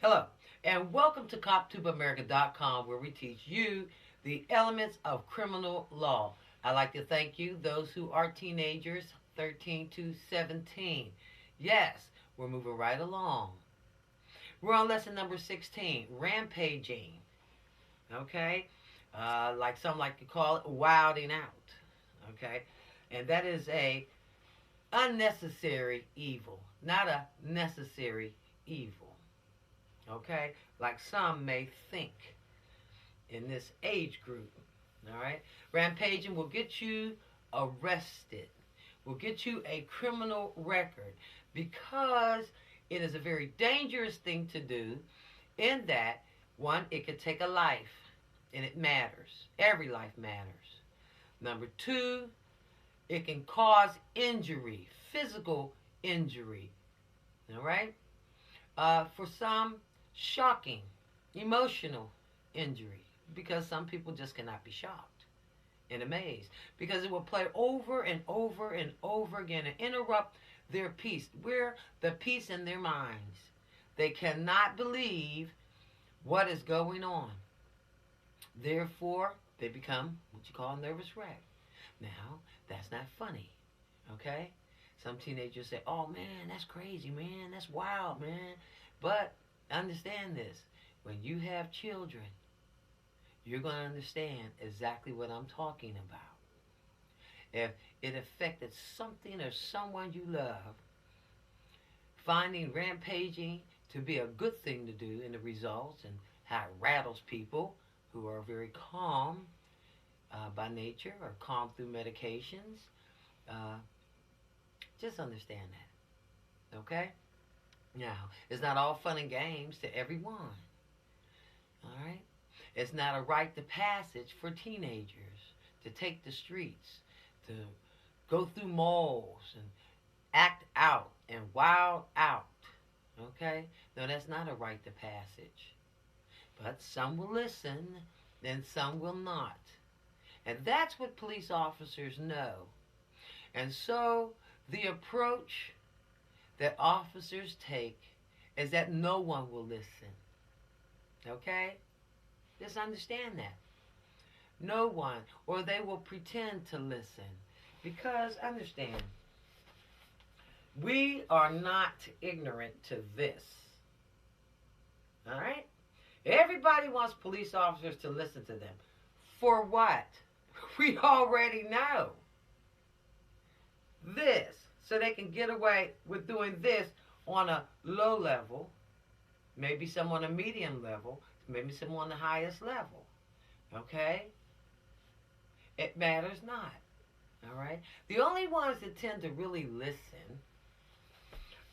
Hello, and welcome to CopTubeAmerica.com, where we teach you the elements of criminal law. I'd like to thank you, those who are teenagers, 13 to 17. Yes, we're moving right along. We're on lesson number 16, rampaging. Okay? Like some like to call it wilding out. Okay? And that is a unnecessary evil, not a necessary evil. Okay? Like some may think in this age group. All right? Rampaging will get you arrested, will get you a criminal record because it is a very dangerous thing to do in that, one, it could take a life and it matters. Every life matters. Number two, it can cause injury, physical injury. All right? For some, shocking, emotional injury, because some people just cannot be shocked and amazed because it will play over and over and over again and interrupt their peace. Where the peace in their minds. They cannot believe what is going on. Therefore, they become what you call a nervous wreck. Now, that's not funny, okay? Some teenagers say, oh man, that's crazy, man, that's wild, man. But understand this, when you have children, you're going to understand exactly what I'm talking about. If it affected something or someone you love, finding rampaging to be a good thing to do in the results and how it rattles people who are very calm by nature or calm through medications, uh, just understand that. Okay? Now, it's not all fun and games to everyone. All right? It's not a rite of passage for teenagers to take the streets, to go through malls and act out and wild out. Okay? No, that's not a rite of passage. But some will listen and some will not. And that's what police officers know. And so the approach that officers take is that no one will listen. Okay? Just understand that. No one. Or they will pretend to listen. Because, understand, we are not ignorant to this. All right? Everybody wants police officers to listen to them. For what? We already know this. So they can get away with doing this on a low level, maybe some on a medium level, maybe some on the highest level. Okay? It matters not. All right? The only ones that tend to really listen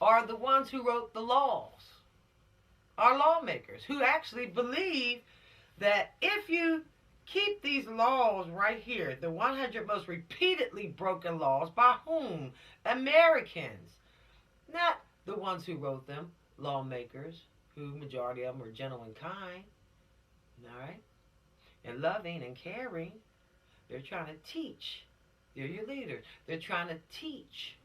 are the ones who wrote the laws, our lawmakers, who actually believe that if you keep these laws right here, the 100 most repeatedly broken laws, by whom? Americans. Not the ones who wrote them, lawmakers, who majority of them are gentle and kind, all right, and loving and caring. They're trying to teach. They're your leaders. They're trying to teach.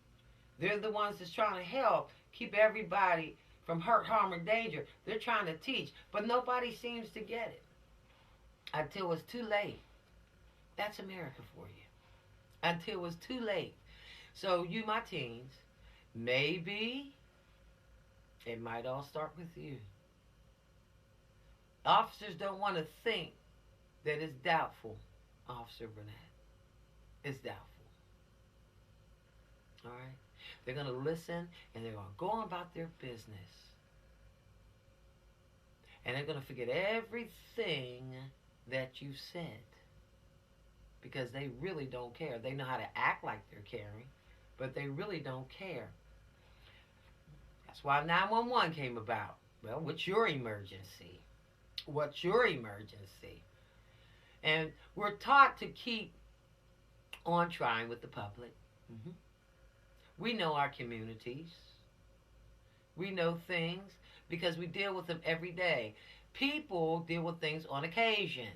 They're the ones that's trying to help keep everybody from hurt, harm, or danger. They're trying to teach, but nobody seems to get it until it's too late. That's America for you. Until it's too late. So you, my teens, maybe it might all start with you. Officers don't want to think that it's doubtful, Officer Burnett. It's doubtful. All right? They're going to listen and they're going to go on about their business. And they're going to forget everything that you said because they really don't care. They know how to act like they're caring, but they really don't care. That's why 911 came about. Well, what's your emergency? What's your emergency? And we're taught to keep on trying with the public. Mm-hmm. We know our communities. We know things because we deal with them every day. People deal with things on occasion,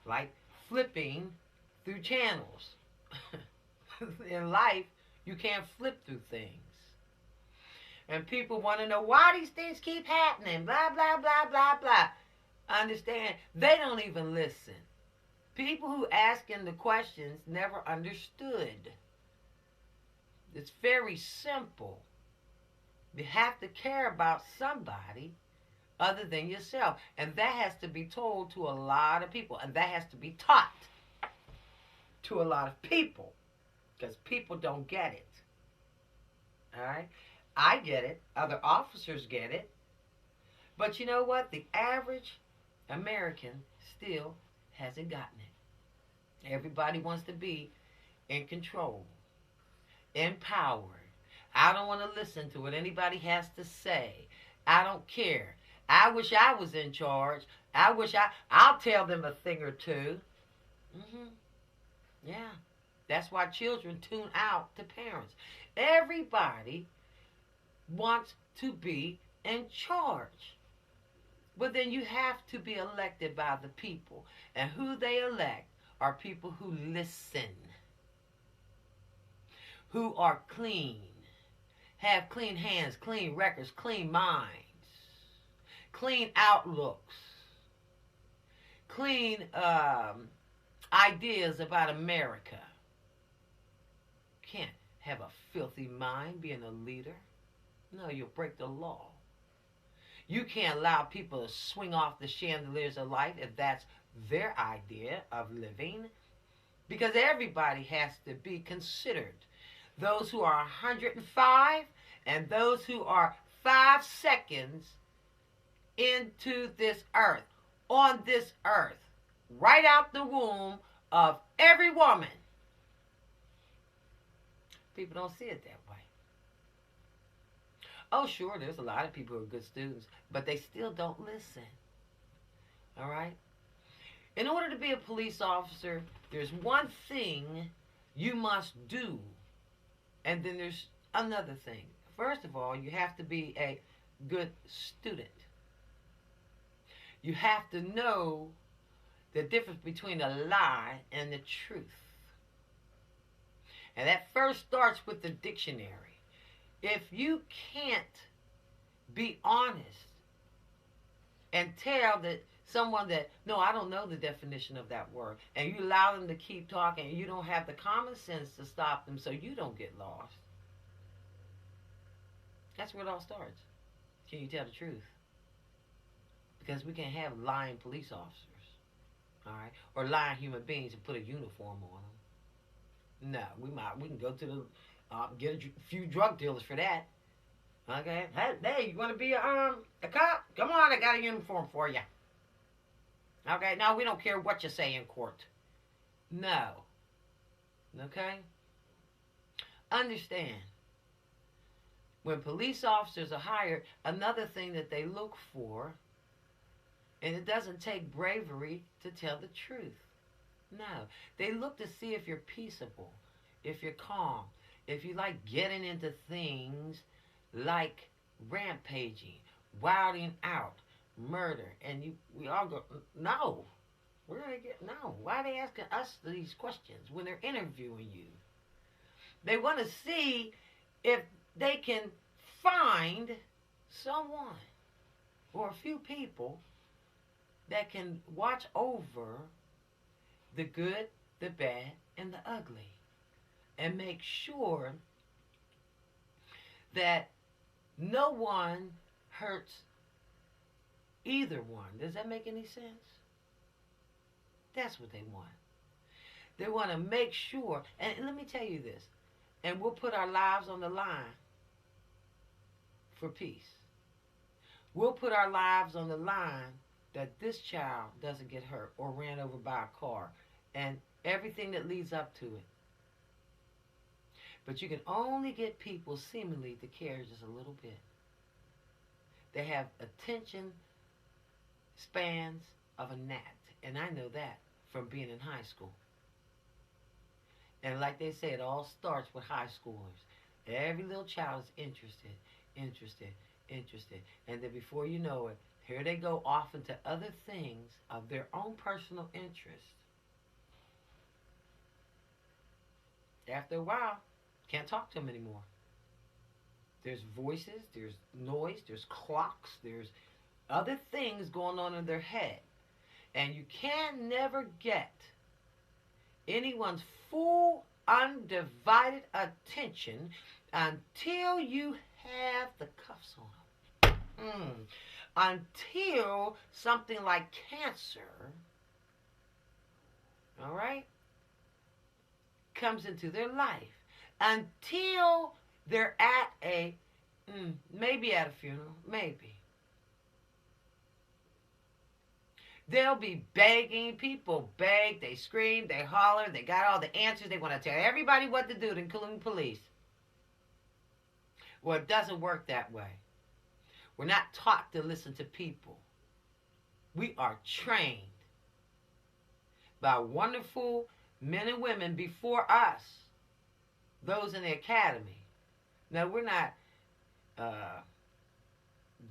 like flipping through channels. In life, you can't flip through things. And people want to know why these things keep happening. Blah, blah, blah, blah, blah. Understand? They don't even listen. People who asking the questions never understood. It's very simple. You have to care about somebody other than yourself. And that has to be told to a lot of people. And that has to be taught to a lot of people. Because people don't get it. All right? I get it. Other officers get it. But you know what? The average American still hasn't gotten it. Everybody wants to be in control, empowered. I don't want to listen to what anybody has to say. I don't care. I wish I was in charge. I'll tell them a thing or two. Yeah. That's why children tune out to parents. Everybody wants to be in charge. But then you have to be elected by the people. And who they elect are people who listen, who are clean, have clean hands, clean records, clean minds, clean outlooks, clean ideas about America. Can't have a filthy mind being a leader. No, you'll break the law. You can't allow people to swing off the chandeliers of life if that's their idea of living. Because everybody has to be considered. Those who are 105 and those who are 5 seconds into this earth, on this earth, right out the womb of every woman. People don't see it that way. Oh, sure, there's a lot of people who are good students, but they still don't listen. All right? In order to be a police officer, there's one thing you must do, and then there's another thing. First of all, you have to be a good student. You have to know the difference between a lie and the truth. And that first starts with the dictionary. If you can't be honest and tell that someone that, no, I don't know the definition of that word, and you allow them to keep talking, and you don't have the common sense to stop them so you don't get lost, that's where it all starts. Can you tell the truth? Because we can't have lying police officers, all right, or lying human beings and put a uniform on them. No, we can go to the get a few drug dealers for that. Okay, hey, you want to be a cop? Come on, I got a uniform for you. Okay, now we don't care what you say in court. No. Okay? Understand, when police officers are hired, another thing that they look for, and it doesn't take bravery to tell the truth. No. They look to see if you're peaceable, if you're calm, if you like getting into things like rampaging, wilding out, murder, and we all go, no. Where are they getting, no. Why are they asking us these questions when they're interviewing you? They want to see if they can find someone or a few people that can watch over the good, the bad, and the ugly, and make sure that no one hurts either one. Does that make any sense? That's what they want. They want to make sure, and let me tell you this, and we'll put our lives on the line for peace. We'll put our lives on the line that this child doesn't get hurt or ran over by a car, and everything that leads up to it. But you can only get people seemingly to care just a little bit. They have attention spans of a gnat, and I know that from being in high school. And like they say, it all starts with high schoolers. Every little child is interested. And then before you know it, here they go off into other things of their own personal interest. After a while, can't talk to them anymore. There's voices, there's noise, there's clocks, there's other things going on in their head. And you can never get anyone's full, undivided attention until you have the cuffs on them. Until something like cancer, all right, comes into their life. Until they're at a, maybe at a funeral, maybe. They'll be begging. People beg, they scream, they holler, they got all the answers. They want to tell everybody what to do, including police. Well, it doesn't work that way. We're not taught to listen to people. We are trained by wonderful men and women before us, those in the academy. Now, we're not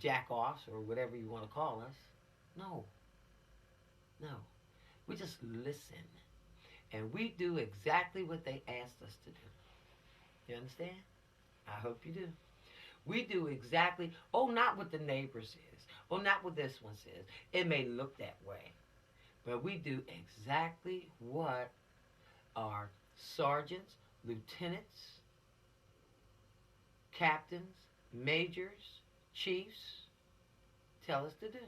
jack-offs or whatever you want to call us. No. No. We just listen. And we do exactly what they asked us to do. You understand? I hope you do. We do exactly, not what the neighbor says. Not what this one says. It may look that way. But we do exactly what our sergeants, lieutenants, captains, majors, chiefs tell us to do.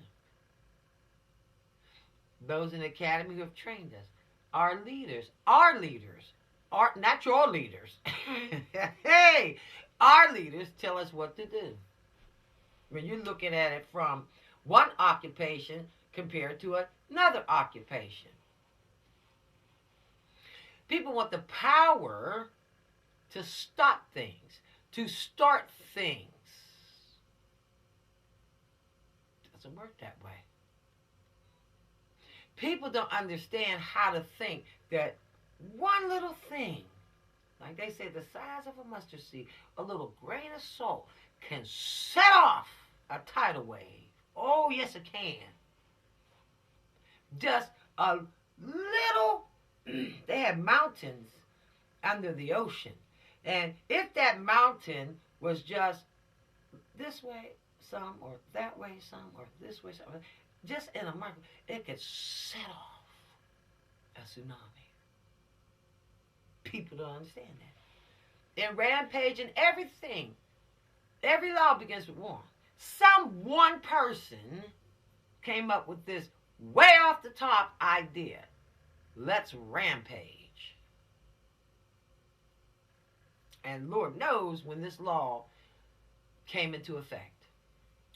Those in the academy who have trained us, our leaders, are not your leaders. Hey, our leaders tell us what to do. When you're looking at it from one occupation compared to another occupation. People want the power to stop things, to start things. It doesn't work that way. People don't understand how to think that one little thing, like they say, the size of a mustard seed, a little grain of salt, can set off a tidal wave. Oh, yes, it can. Just a little, they have mountains under the ocean. And if that mountain was just this way some, or that way some, or this way some, just in a micro, it could set off a tsunami. People don't understand that. In Rampage and everything, every law begins with one. Some one person came up with this way off the top idea. Let's rampage. And Lord knows when this law came into effect,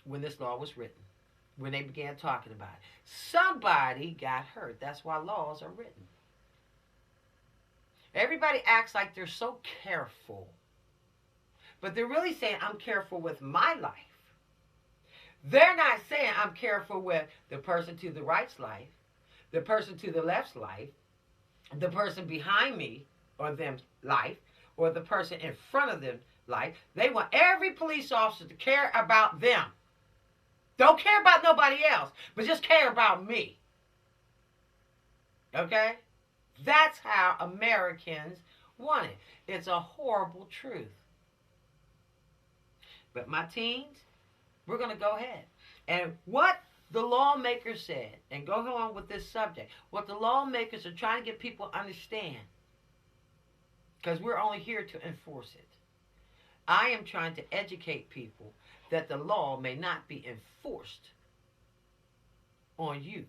when this law was written, when they began talking about it. Somebody got hurt. That's why laws are written. Everybody acts like they're so careful. But they're really saying, I'm careful with my life. They're not saying, I'm careful with the person to the right's life, the person to the left's life, the person behind me or them's life, or the person in front of them life. They want every police officer to care about them. Don't care about nobody else, but just care about me. Okay? That's how Americans want it. It's a horrible truth. But my teens, we're going to go ahead. And what the lawmakers said, and go on with this subject, what the lawmakers are trying to get people to understand, because we're only here to enforce it. I am trying to educate people that the law may not be enforced on you.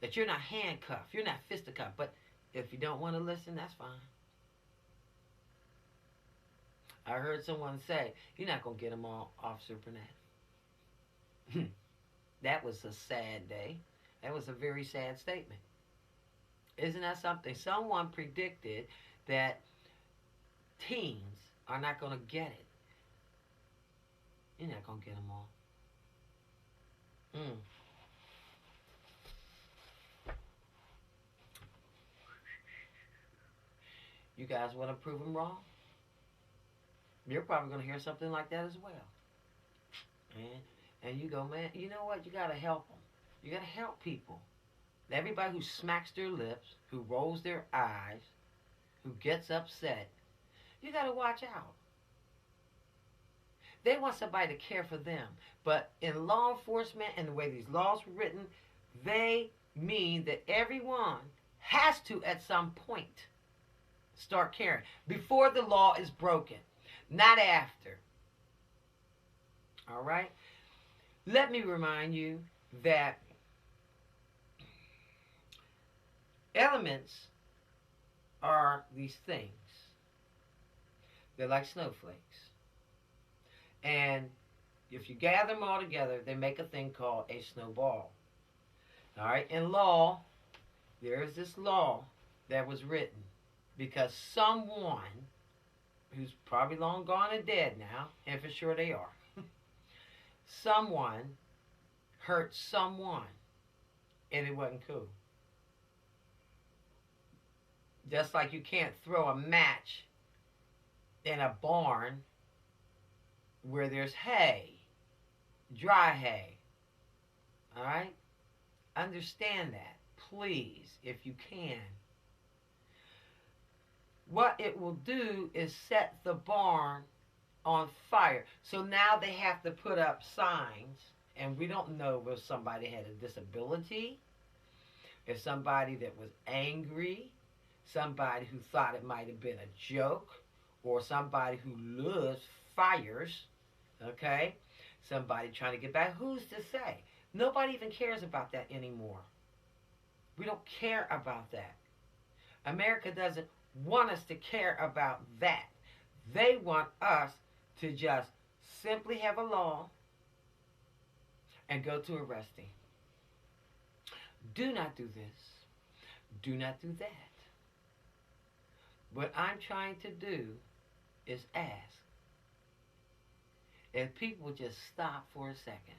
That you're not handcuffed, you're not fisticuffed. But if you don't want to listen, that's fine. I heard someone say, you're not going to get them all, Officer Burnett. That was a sad day. That was a very sad statement. Isn't that something? Someone predicted that teens are not going to get it. You're not going to get them all. You guys want to prove them wrong? You're probably going to hear something like that as well. And you go, man, you know what? You got to help them. You got to help people. Everybody who smacks their lips, who rolls their eyes, who gets upset, you got to watch out. They want somebody to care for them. But in law enforcement and the way these laws were written, they mean that everyone has to, at some point, start caring before the law is broken, not after. All right? Let me remind you that elements are these things. They're like snowflakes. And if you gather them all together, they make a thing called a snowball. All right? In law, there is this law that was written because someone who's probably long gone and dead now, and for sure they are, someone hurt someone, and it wasn't cool. Just like you can't throw a match in a barn where there's hay, dry hay. All right? Understand that, please, if you can. What it will do is set the barn on fire. So now they have to put up signs, and we don't know if somebody had a disability, if somebody that was angry, somebody who thought it might have been a joke, or somebody who loves fires, okay? Somebody trying to get back. Who's to say? Nobody even cares about that anymore. We don't care about that. America doesn't want us to care about that. They want us to just simply have a law and go to arresting. Do not do this. Do not do that. What I'm trying to do is ask. If people just stop for a second,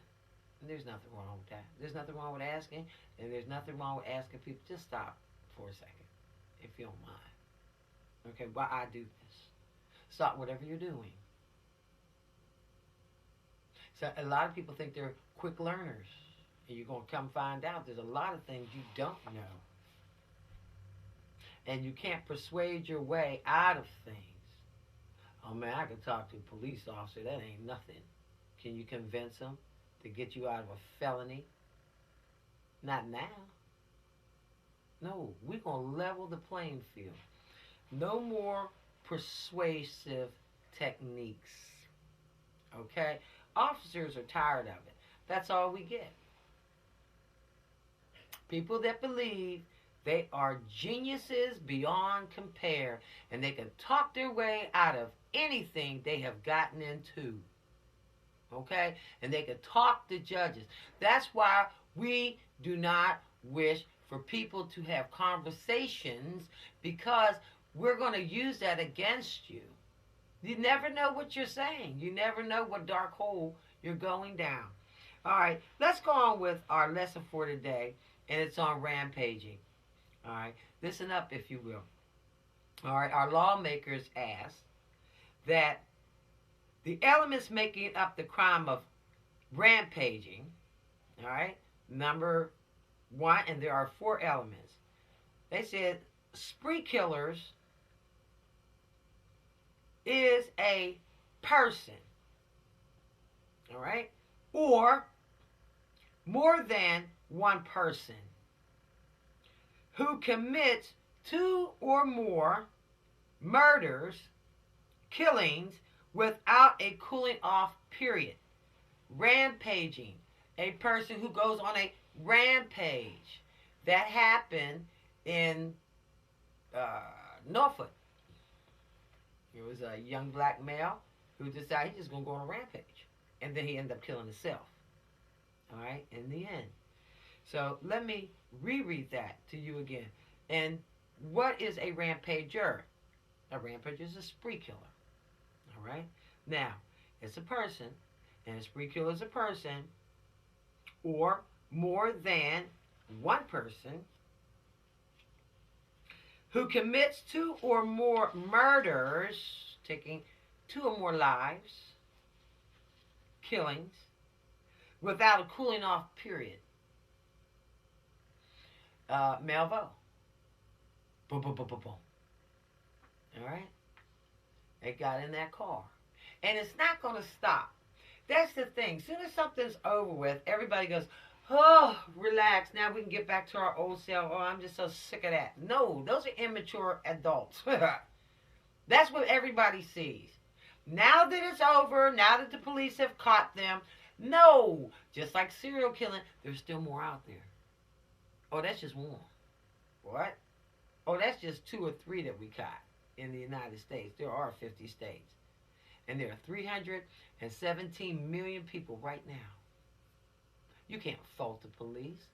and there's nothing wrong with that. There's nothing wrong with asking, and there's nothing wrong with asking people, just stop for a second, if you don't mind. Okay, why I do this. Stop whatever you're doing. So a lot of people think they're quick learners, and you're going to come find out there's a lot of things you don't know. And you can't persuade your way out of things. Oh man, I could talk to a police officer, that ain't nothing. Can you convince them to get you out of a felony? Not now. No, we're going to level the playing field. No more persuasive techniques. Okay? Officers are tired of it. That's all we get. People that believe they are geniuses beyond compare, and they can talk their way out of anything they have gotten into. Okay? And they can talk to judges. That's why we do not wish for people to have conversations, because we're going to use that against you. You never know what you're saying. You never know what dark hole you're going down. All right, let's go on with our lesson for today, and it's on rampaging. All right, listen up, if you will. All right, our lawmakers asked that the elements making up the crime of rampaging, all right, number one, and there are 4 elements. They said spree killers is a person, all right, or more than one person who commits 2 or more murders, killings, without a cooling off period. Rampaging, a person who goes on a rampage. That happened in Norfolk. There was a young black male who decided he's just going to go on a rampage. And then he ended up killing himself. All right, in the end. So let me reread that to you again. And what is a rampager? A rampager is a spree killer. All right? Now, it's a person, and a spree killer is a person, or more than one person, who commits 2 or more murders, taking 2 or more lives, killings, without a cooling off period. Melvo. Boom, boom, boom, boom, boom. All right? They got in that car. And it's not going to stop That's the thing. As soon as something's over with, everybody goes, oh, relax. Now we can get back to our old self. Oh, I'm just so sick of that. No, those are immature adults. That's what everybody sees. Now that it's over, now that the police have caught them, no. Just like serial killing, there's still more out there. Oh, that's just one. What? Oh, that's just 2 or 3 that we caught in the United States. There are 50 states. And there are 317 million people right now. You can't fault the police.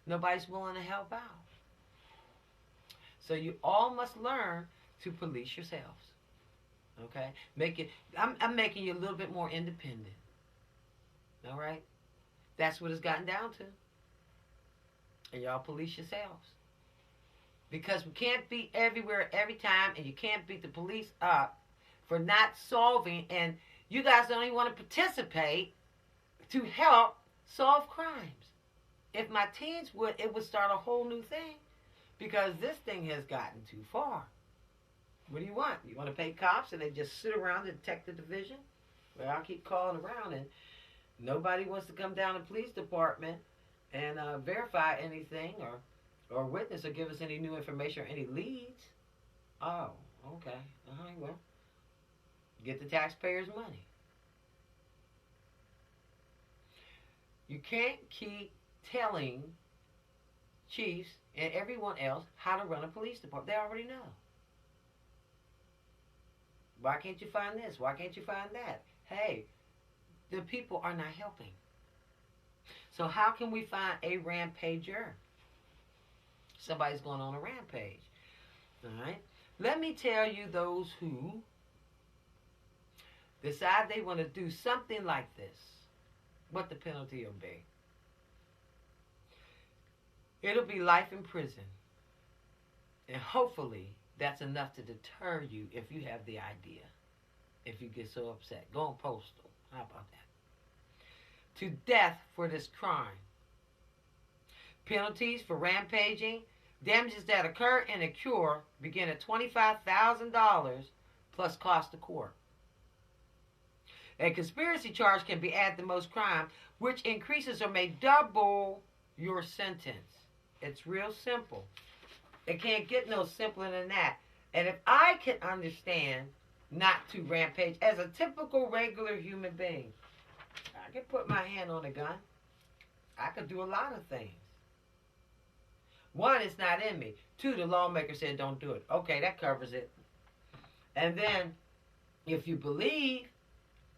Nobody's willing to help out. So you all must learn to police yourselves. Okay? I'm making you a little bit more independent. All right? That's what it's gotten down to. And y'all police yourselves. Because we can't be everywhere every time, and you can't beat the police up for not solving, and you guys don't even want to participate to help solve crimes. If my teens would, it would start a whole new thing, because this thing has gotten too far. What do you want? You want to pay cops and they just sit around the detective division? Well, I'll keep calling around, and nobody wants to come down to the police department and verify anything or witness or give us any new information or any leads. Oh, okay. Well, get the taxpayers' money. You can't keep telling chiefs and everyone else how to run a police department. They already know. Why can't you find this? Why can't you find that? Hey, the people are not helping. So how can we find a rampager? Somebody's going on a rampage. All right? Let me tell you those who decide they want to do something like this, what the penalty will be. It'll be life in prison. And hopefully that's enough to deter you if you have the idea. If you get so upset. Go on postal. How about that? To death for this crime. Penalties for rampaging. Damages that occur in a cure begin at $25,000 plus cost to court. A conspiracy charge can be added to most crime, which increases or may double your sentence. It's real simple. It can't get no simpler than that. And if I can understand not to rampage as a typical regular human being, I can put my hand on a gun. I could do a lot of things. 1, it's not in me. 2, the lawmaker said don't do it. Okay, that covers it. And then, if you believe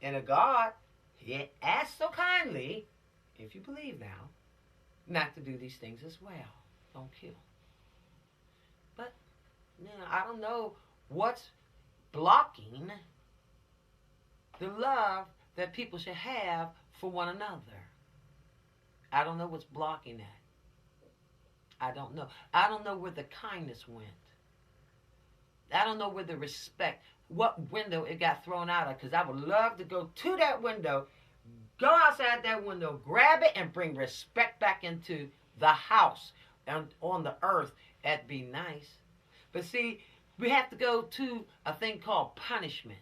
in a God, he asks so kindly, if you believe now, not to do these things as well. Don't kill. But, I don't know what's blocking the love that people should have for one another. I don't know what's blocking that. I don't know. I don't know where the kindness went. I don't know where the respect, what window it got thrown out of, because I would love to go to that window, go outside that window, grab it, and bring respect back into the house and on the earth. That'd be nice. But see, we have to go to a thing called punishment.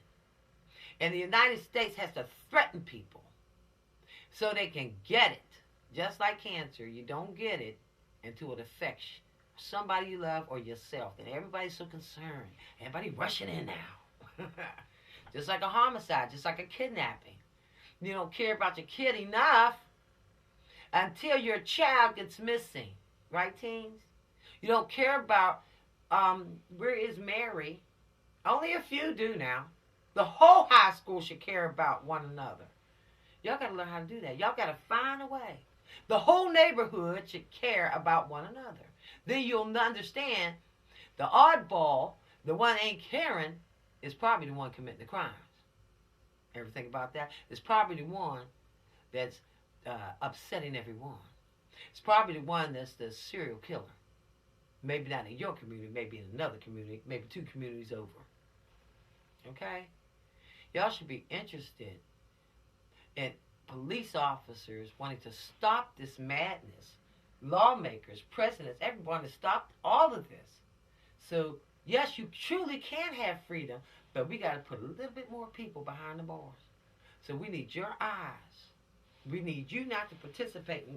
And the United States has to threaten people so they can get it. Just like cancer, you don't get it until it affects somebody you love or yourself. And everybody's so concerned. Everybody rushing in now. Just like a homicide, just like a kidnapping. You don't care about your kid enough until your child gets missing. Right, teens? You don't care about where is Mary. Only a few do now. The whole high school should care about one another. Y'all got to learn how to do that. Y'all got to find a way. The whole neighborhood should care about one another. Then you'll understand the oddball, the one ain't caring, is probably the one committing the crimes. Ever think about that? It's probably the one that's upsetting everyone. It's probably the one that's the serial killer. Maybe not in your community, maybe in another community, maybe 2 communities over. Okay? Y'all should be interested in police officers wanting to stop this madness. Lawmakers, presidents, everyone to stop all of this. So, yes, you truly can have freedom, but we got to put a little bit more people behind the bars. So we need your eyes. We need you not to participate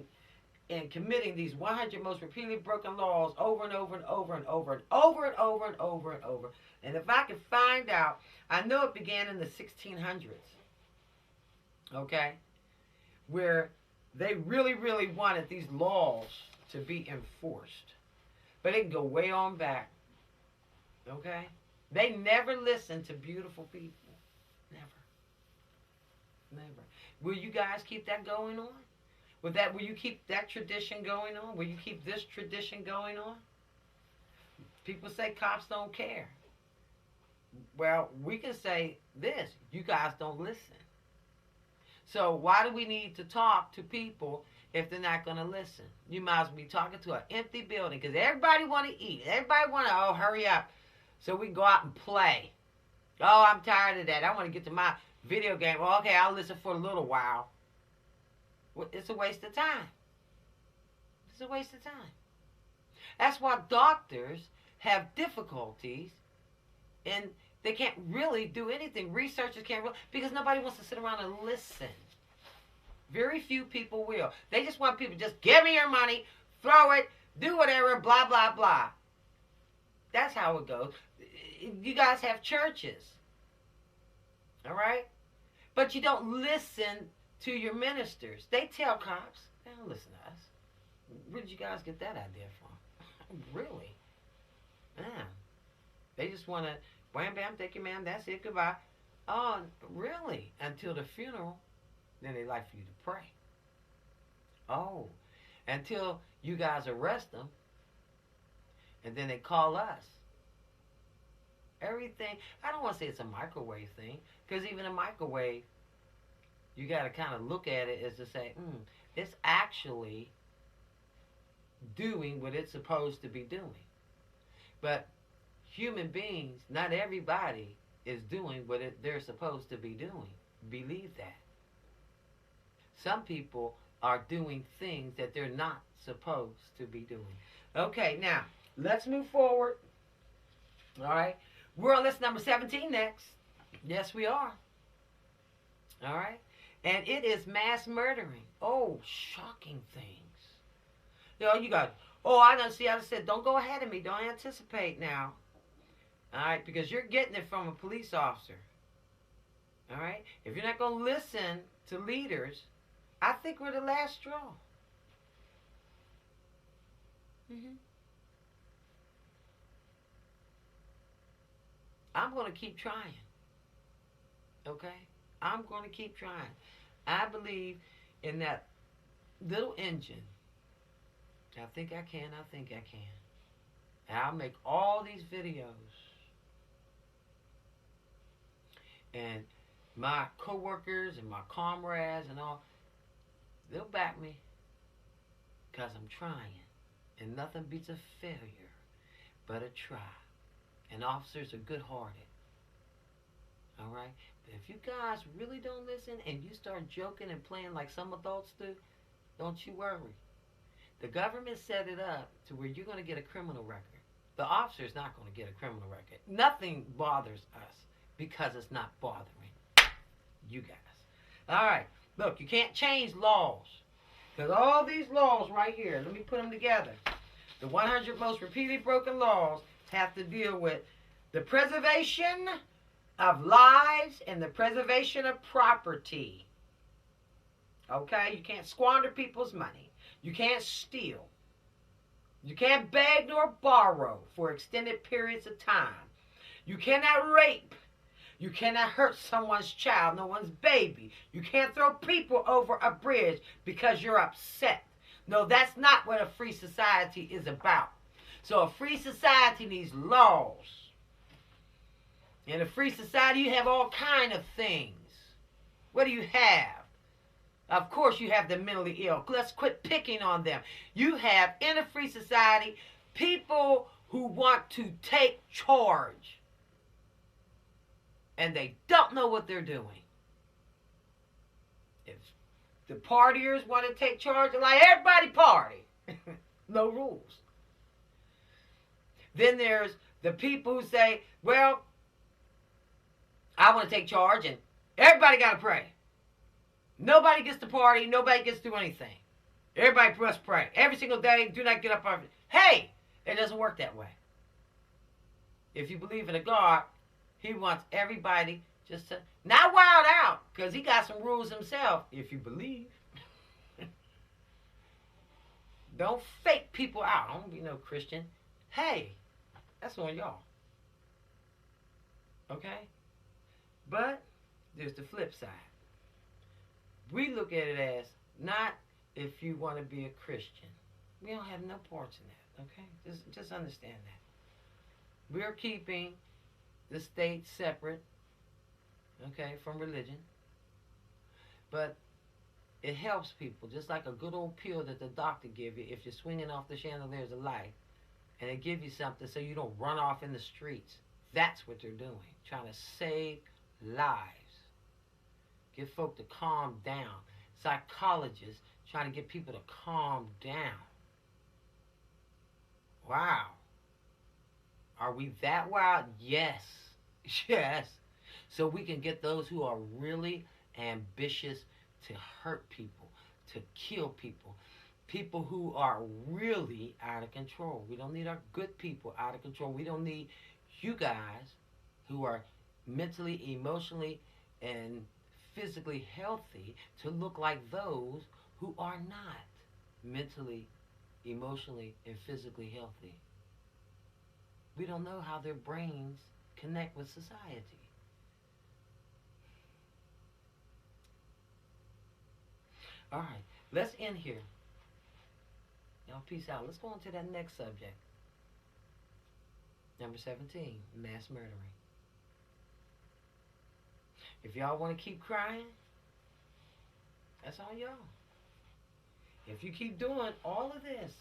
in committing these 100 most repeatedly broken laws over and over and over and over and over and over and over and over. And if I can find out, I know it began in the 1600s, okay, where they really, really wanted these laws to be enforced. But it can go way on back, okay? They never listened to beautiful people. Never. Never. Will you guys keep that going on? Will you keep that tradition going on? Will you keep this tradition going on? People say cops don't care. Well, we can say this: you guys don't listen. So why do we need to talk to people if they're not going to listen? You might as well be talking to an empty building, because everybody want to eat. Everybody want to, hurry up so we can go out and play. Oh, I'm tired of that. I want to get to my video game. Well, okay, I'll listen for a little while. Well, it's a waste of time. It's a waste of time. That's why doctors have difficulties and they can't really do anything. Researchers can't really, because nobody wants to sit around and listen. Very few people will. They just want people to just give me your money, throw it, do whatever, blah, blah, blah. That's how it goes. You guys have churches. All right? But you don't listen to your ministers. They tell cops, they don't listen to us. Where did you guys get that idea from? Really? Man. They just want to, wham, bam, thank you, ma'am, that's it, goodbye. Oh, really? Until the funeral, then they like for you to pray. Oh, until you guys arrest them, and then they call us. Everything, I don't want to say it's a microwave thing, because even a microwave, you got to kind of look at it as to say, it's actually doing what it's supposed to be doing. But human beings, not everybody is doing what they're supposed to be doing. Believe that. Some people are doing things that they're not supposed to be doing. Okay, now, let's move forward. All right. We're on list number 17 next. Yes, we are. All right. And it is mass murdering. Oh, shocking things. You know, you got, I don't see. I said, don't go ahead of me. Don't anticipate now. All right, because you're getting it from a police officer. All right? If you're not going to listen to leaders, I think we're the last straw. I'm going to keep trying. Okay? I'm going to keep trying. I believe in that little engine. I think I can. And I'll make all these videos. And my coworkers and my comrades and all, they'll back me because I'm trying. And nothing beats a failure but a try. And officers are good-hearted. All right? But if you guys really don't listen and you start joking and playing like some adults do, don't you worry. The government set it up to where you're going to get a criminal record. The officer's not going to get a criminal record. Nothing bothers us because it's not bothering you guys. All right. Look, you can't change laws. Because all these laws right here, let me put them together. The 100 most repeatedly broken laws have to deal with the preservation of lives and the preservation of property. Okay? You can't squander people's money. You can't steal. You can't beg nor borrow for extended periods of time. You cannot rape. You cannot hurt someone's child, no one's baby. You can't throw people over a bridge because you're upset. No, that's not what a free society is about. So a free society needs laws. In a free society, you have all kind of things. What do you have? Of course, you have the mentally ill. Let's quit picking on them. You have, in a free society, people who want to take charge. And they don't know what they're doing. If the partiers want to take charge, they're like, everybody party. No rules. Then there's the people who say, well, I want to take charge and everybody got to pray. Nobody gets to party. Nobody gets to do anything. Everybody must pray. Every single day, do not get up on it. Hey, it doesn't work that way. If you believe in a God, he wants everybody just to not wild out, because he got some rules himself, if you believe. Don't fake people out. I don't be no Christian. Hey, that's on y'all. Okay? But there's the flip side. We look at it as not if you want to be a Christian. We don't have no parts in that. Okay? Just understand that. We're keeping the state separate, okay, from religion. But it helps people, just like a good old pill that the doctor give you if you're swinging off the chandelier's of life, and they give you something so you don't run off in the streets. That's what they're doing, trying to save lives, get folk to calm down. Psychologists trying to get people to calm down. Wow. Are we that wild? Yes. Yes. So we can get those who are really ambitious to hurt people, to kill people. People who are really out of control. We don't need our good people out of control. We don't need you guys who are mentally, emotionally, and physically healthy to look like those who are not mentally, emotionally, and physically healthy. We don't know how their brains connect with society. All right, let's end here. Y'all peace out. Let's go on to that next subject. Number 17, mass murdering. If y'all want to keep crying, that's on y'all. If you keep doing all of this,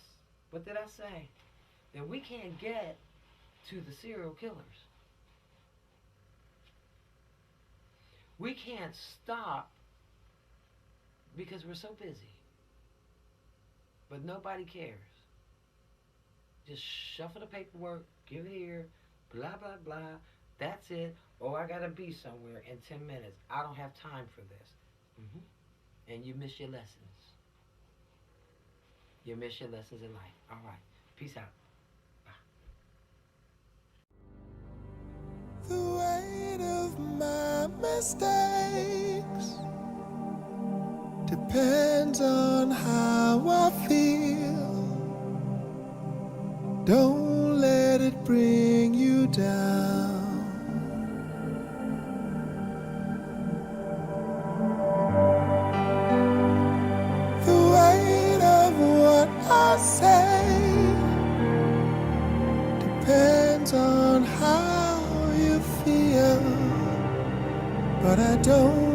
what did I say? Then we can't get to the serial killers. We can't stop because we're so busy. But nobody cares. Just shuffle the paperwork, give it here, blah, blah, blah. That's it. Oh, I got to be somewhere in 10 minutes. I don't have time for this. And you miss your lessons. You miss your lessons in life. All right. Peace out. The weight of my mistakes depends on how I feel. Don't let it bring you down. The weight of what I say depends on how you feel, but I don't